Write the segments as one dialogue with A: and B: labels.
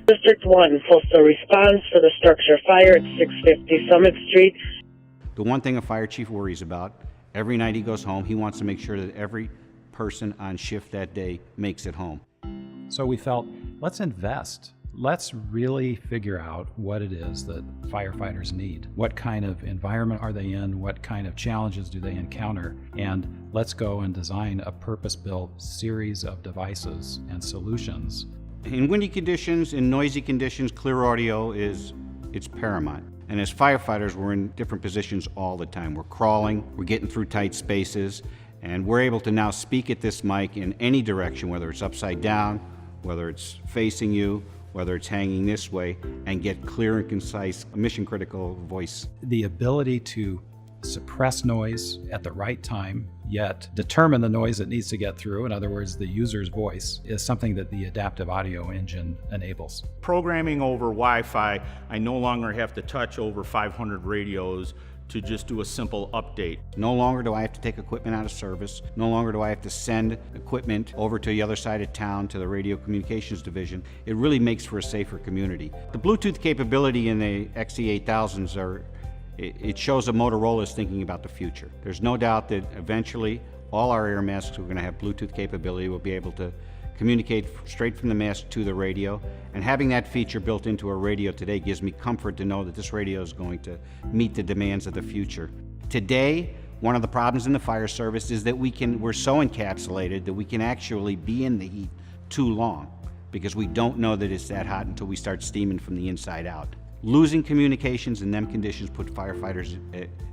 A: District 1, postal response for the structure fire at 650 Summit Street.
B: The one thing a fire chief worries about, every night he goes home, he wants to make sure that every person on shift that day makes it home.
C: So we felt, let's invest. Let's really figure out what it is that firefighters need. What kind of environment are they in? What kind of challenges do they encounter? And let's go and design a purpose-built series of devices and solutions.
B: In windy conditions, in noisy conditions, clear audio it's paramount. And as firefighters, we're in different positions all the time. We're crawling, we're getting through tight spaces, and we're able to now speak at this mic in any direction, whether it's upside down, whether it's facing you, whether it's hanging this way, and get clear and concise, mission-critical voice.
C: The ability to suppress noise at the right time, yet determine the noise that needs to get through, in other words, the user's voice, is something that the adaptive audio engine enables.
D: Programming over Wi-Fi, I no longer have to touch over 500 radios to just do a simple update.
B: No longer do I have to take equipment out of service. No longer do I have to send equipment over to the other side of town to the radio communications division. It really makes for a safer community. The Bluetooth capability in the XE500s it shows that Motorola is thinking about the future. There's no doubt that eventually all our air masks are going to have Bluetooth capability. We'll be able to communicate straight from the mask to the radio, and having that feature built into a radio today gives me comfort to know that this radio is going to meet the demands of the future. Today, one of the problems in the fire service is that we're so encapsulated that we can actually be in the heat too long because we don't know that it's that hot until we start steaming from the inside out. Losing communications in them conditions put firefighters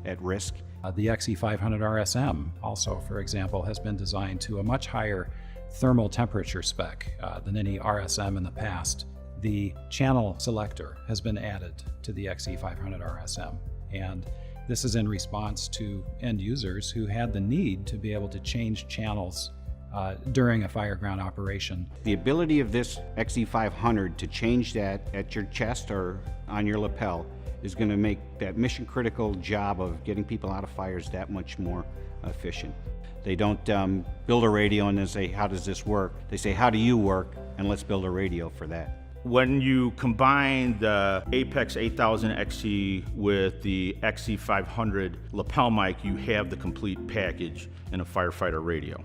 B: at risk.
C: The XE500 RSM also, for example, has been designed to a much higher thermal temperature spec than any RSM in the past. The channel selector has been added to the XE500 RSM, and this is in response to end users who had the need to be able to change channels during a fireground operation.
B: The ability of this XE500 to change that at your chest or on your lapel is going to make that mission-critical job of getting people out of fires that much more efficient. They don't build a radio and then say, how does this work? They say, how do you work? And let's build a radio for that.
D: When you combine the APX 8000XE with the XE500 lapel mic, you have the complete package in a firefighter radio.